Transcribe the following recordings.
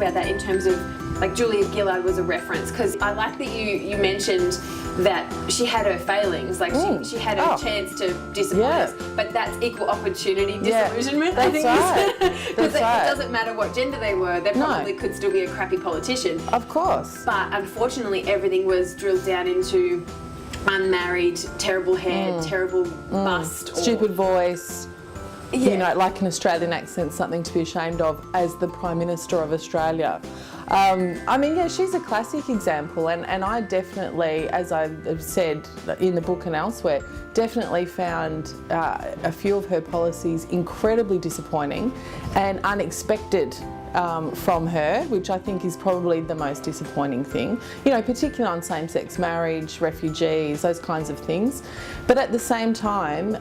about that in terms of, like, Julia Gillard was a reference, because I like that you mentioned that she had her failings, like she had her chance to disappoint us, but that's equal opportunity disillusionment. That's I think right. because it doesn't matter what gender they were, they probably could still be a crappy politician. Of course. But unfortunately, everything was drilled down into unmarried, terrible hair, terrible bust, stupid voice. You know, like an Australian accent, something to be ashamed of as the Prime Minister of Australia. I mean, yeah, she's a classic example, and I definitely, as I've said in the book and elsewhere, definitely found a few of her policies incredibly disappointing and unexpected from her, which I think is probably the most disappointing thing, you know, particularly on same-sex marriage, refugees, those kinds of things. But at the same time,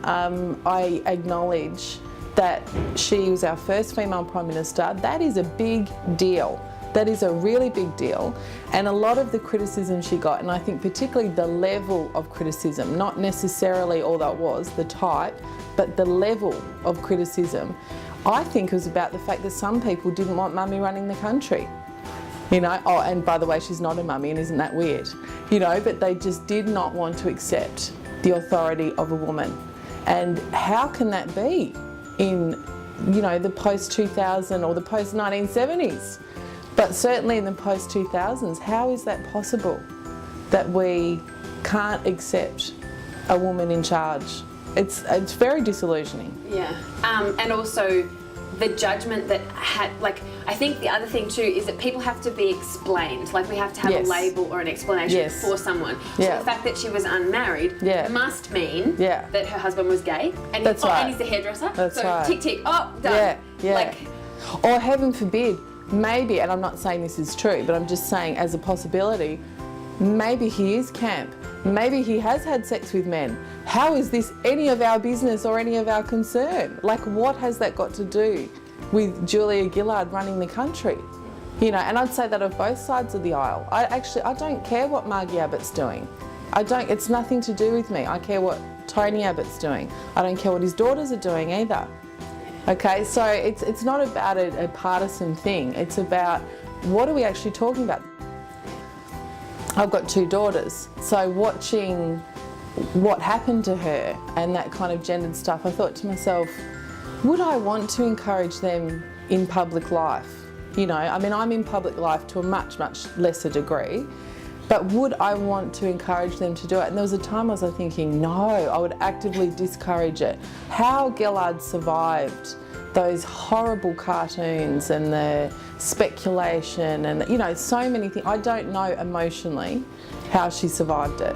I acknowledge that she was our first female Prime Minister. That is a big deal. That is a really big deal. And a lot of the criticism she got, and I think particularly the level of criticism, not necessarily all that was, the type, but the level of criticism, I think it was about the fact that some people didn't want mummy running the country. You know, oh, and by the way, she's not a mummy, and isn't that weird? You know, but they just did not want to accept the authority of a woman. And how can that be in, you know, the post-2000 or the post-1970s? But certainly in the post-2000s, how is that possible that we can't accept a woman in charge? It's very disillusioning. Yeah, and also the judgment that had, like, I think the other thing too is that people have to be explained. Like, we have to have a label or an explanation for someone. So the fact that she was unmarried must mean that her husband was gay. And and he's a hairdresser. That's right. Tick tick, oh, done. Like, or heaven forbid, maybe, and I'm not saying this is true, but I'm just saying as a possibility, maybe he is camp. Maybe he has had sex with men. How is this any of our business or any of our concern? Like, what has that got to do with Julia Gillard running the country? You know, and I'd say that of both sides of the aisle. I don't care what Margie Abbott's doing. It's nothing to do with me. I care what Tony Abbott's doing. I don't care what his daughters are doing either. Okay, so it's not about a partisan thing. It's about, what are we actually talking about? I've got two daughters, so watching what happened to her and that kind of gendered stuff, I thought to myself, would I want to encourage them in public life? You know, I mean, I'm in public life to a much, much lesser degree, but would I want to encourage them to do it? And there was a time I was thinking, no, I would actively discourage it. How Gillard survived those horrible cartoons and the speculation and, you know, so many things. I don't know emotionally how she survived it.